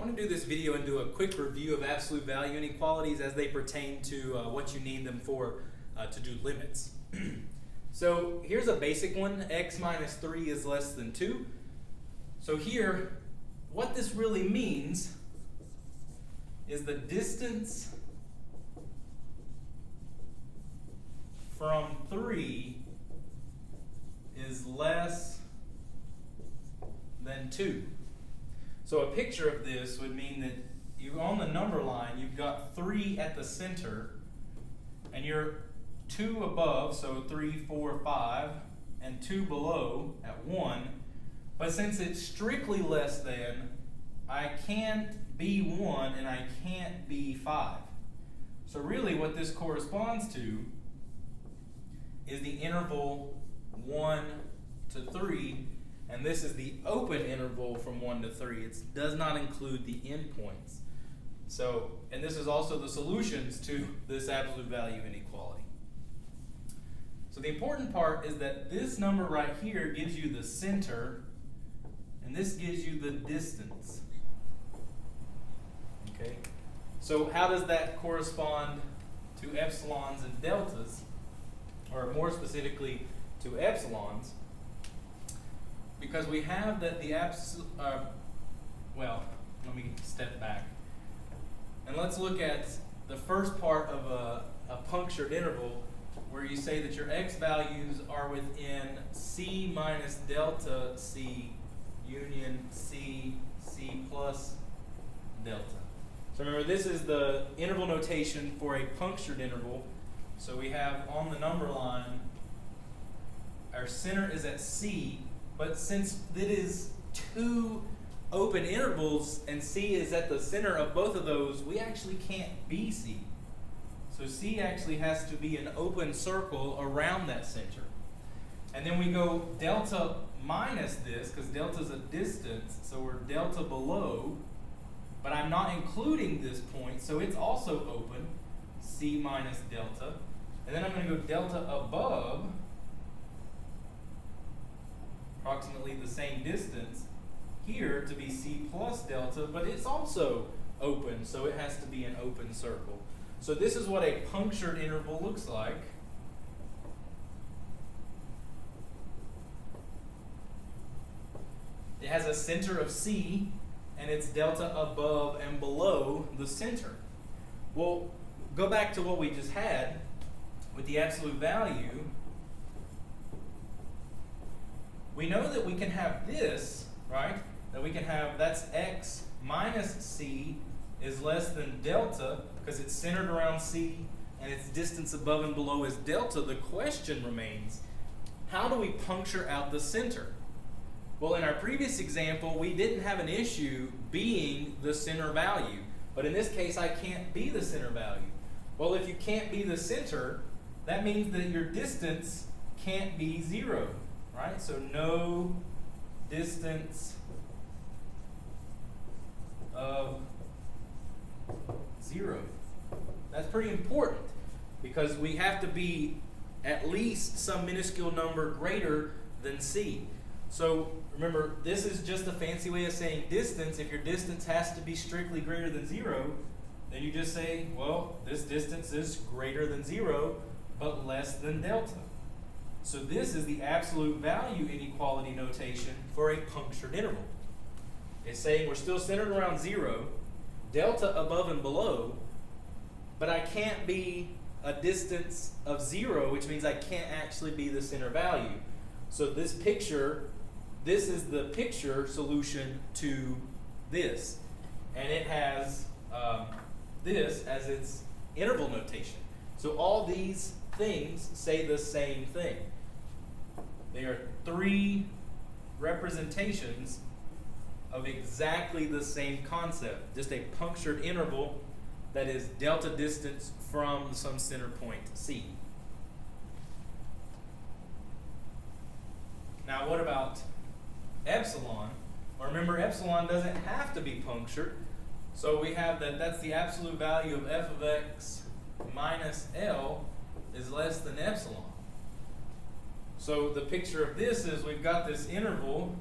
I want to do this video and do a quick review of absolute value inequalities as they pertain to what you need them for to do limits. So here's a basic one, x minus 3 is less than 2. So here, what this really means is the distance from 3 is less than 2. So a picture of this would mean that you on the number line, you've got 3 at the center, and you're 2 above, so 3, 4, 5, and 2 below at 1. But since it's strictly less than, I can't be 1 and I can't be 5. So really what this corresponds to is the interval 1 to 3, and this is the open interval from 1 to 3. It does not include the endpoints. So, and this is also the solutions to this absolute value inequality. So the important part is that this number right here gives you the center, and this gives you the distance. Okay? So how does that correspond to epsilons and deltas, or more specifically to epsilons? Because we have that the well, let me step back. And let's look at the first part of a punctured interval, where you say that your x values are within c minus delta c union c plus delta. So remember, this is the interval notation for a punctured interval. So we have on the number line, our center is at c, but since it is 2 open intervals and c is at the center of both of those, we actually can't be c. So c actually has to be an open circle around that center. And then we go delta minus this, because delta is a distance, so we're delta below, but I'm not including this point, so it's also open, c minus delta. And then I'm going to go delta above, approximately the same distance, here to be c plus delta, but it's also open, so it has to be an open circle. So this is what a punctured interval looks like. It has a center of c, and it's delta above and below the center. Well, go back to what we just had with the absolute value. We know that we can have this, right? That we can have, that's x minus c is less than delta, because it's centered around c and its distance above and below is delta. The question remains, how do we puncture out the center? Well, in our previous example, we didn't have an issue being the center value, but in this case, I can't be the center value. Well, if you can't be the center, that means that your distance can't be 0, right? So no distance of 0. That's pretty important, because we have to be at least some minuscule number greater than c. So remember, this is just a fancy way of saying distance. If your distance has to be strictly greater than 0, then you just say, well, this distance is greater than 0, but less than delta. So this is the absolute value inequality notation for a punctured interval. It's saying we're still centered around 0, delta above and below, but I can't be a distance of 0, which means I can't actually be the center value. So this picture, this is the picture solution to this, and it has this as its interval notation. So all these things say the same thing. They are 3 representations of exactly the same concept, just a punctured interval that is delta distance from some center point c. Now what about epsilon? Well, remember, epsilon doesn't have to be punctured, so we have that that's the absolute value of f of x minus L is less than epsilon. So the picture of this is we've got this interval,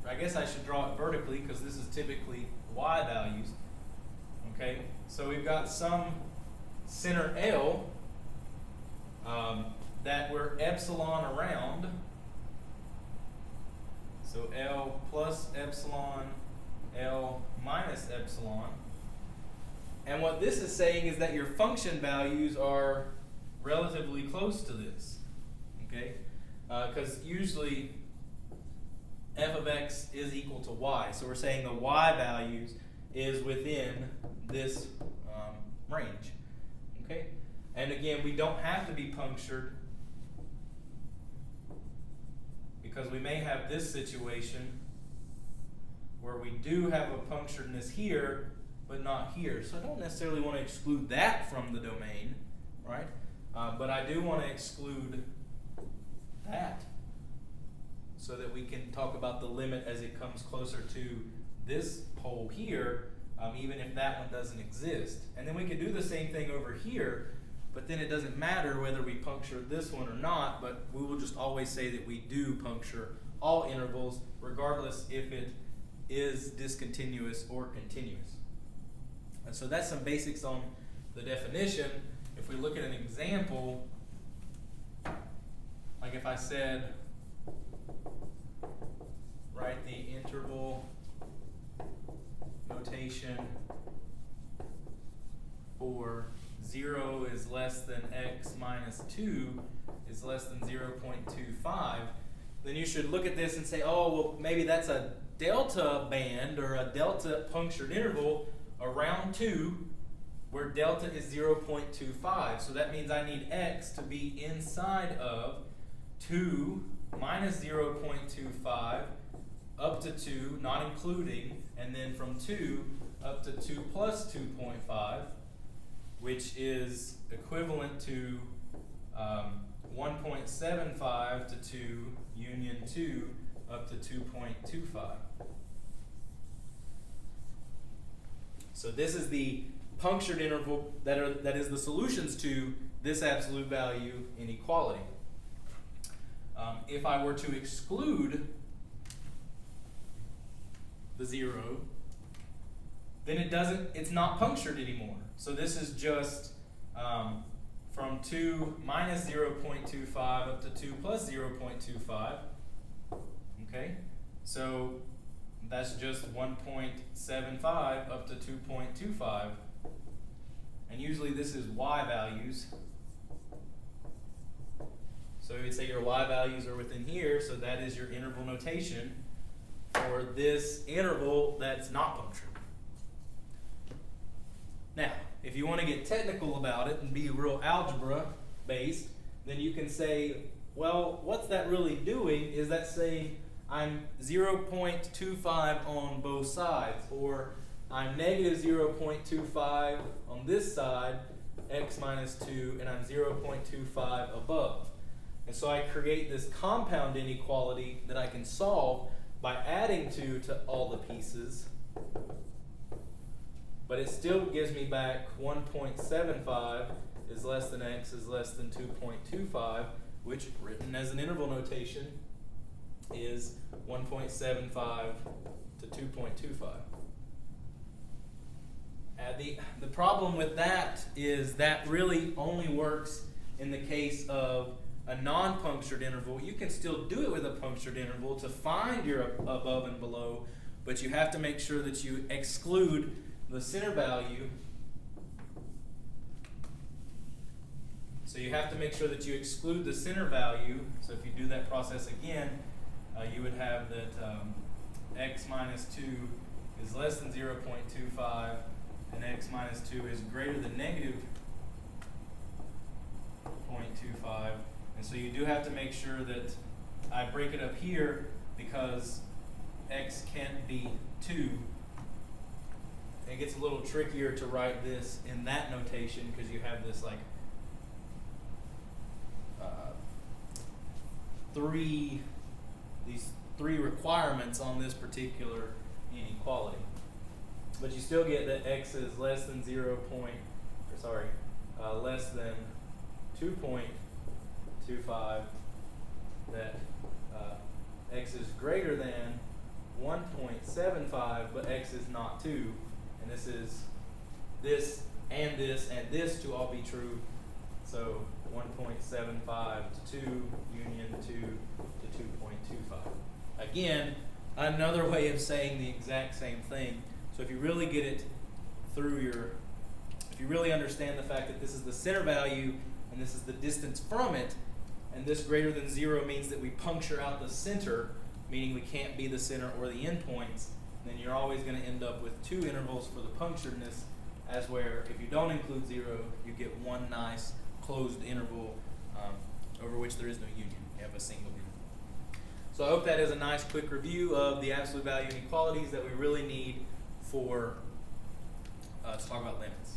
I guess I should draw it vertically because this is typically y values. Okay, so we've got some center L that we're epsilon around. So L plus epsilon, L minus epsilon. And what this is saying is that your function values are relatively close to this. Okay, because usually f of x is equal to y. So we're saying the y values is within this range. Okay, and again, we don't have to be punctured because we may have this situation where we do have a puncturedness here, but not here. So I don't necessarily want to exclude that from the domain, right? But I do want to exclude that so that we can talk about the limit as it comes closer to this pole here, even if that one doesn't exist. And then we could do the same thing over here, but then it doesn't matter whether we puncture this one or not, but we will just always say that we do puncture all intervals, regardless if it is discontinuous or continuous. And so that's some basics on the definition. If we look at an example, like if I said, write the interval notation for 0 is less than x minus 2 is less than 0.25, then you should look at this and say, oh, well, maybe that's a delta band or a delta punctured interval around 2 where delta is 0.25. So that means I need x to be inside of 2 minus 0.25 up to 2, not including, and then from 2 up to 2 plus 2.5, which is equivalent to 1.75 to 2 union 2 up to 2.25. So this is the punctured interval that is the solutions to this absolute value inequality. If I were to exclude the 0, then it's not punctured anymore. So this is just from 2 minus 0.25 up to 2 plus 0.25. Okay, so that's just 1.75 up to 2.25. And usually this is y values. So you'd say your y values are within here, so that is your interval notation for this interval that's not punctured. Now, if you want to get technical about it and be real algebra based, then you can say, well, what's that really doing? Is that saying I'm 0.25 on both sides, or I'm negative 0.25 on this side, x minus 2, and I'm 0.25 above. And so I create this compound inequality that I can solve by adding 2 to all the pieces, but it still gives me back 1.75 is less than x is less than 2.25, which written as an interval notation is 1.75 to 2.25. The problem with that is that really only works in the case of a non-punctured interval. You can still do it with a punctured interval to find your above and below, but you have to make sure that you exclude the center value. So you have to make sure that you exclude the center value. So if you do that process again, you would have that x minus 2 is less than 0.25 and x minus 2 is greater than negative 0.25. And so you do have to make sure that I break it up here because x can't be 2. It gets a little trickier to write this in that notation because you have this like these three requirements on this particular inequality. But you still get that x is less than less than 2.25, that x is greater than 1.75, but x is not 2, and this is this and this to all be true. So 1.75 to 2 union 2 to 2.25. Again, another way of saying the exact same thing. So if you really get it through if you really understand the fact that this is the center value and this is the distance from it, and this greater than 0 means that we puncture out the center, meaning we can't be the center or the endpoints, then you're always going to end up with 2 intervals for the puncturedness, as where if you don't include 0, you get one nice closed interval over which there is no union. You have a single interval. So I hope that is a nice quick review of the absolute value inequalities that we really need for to talk about limits.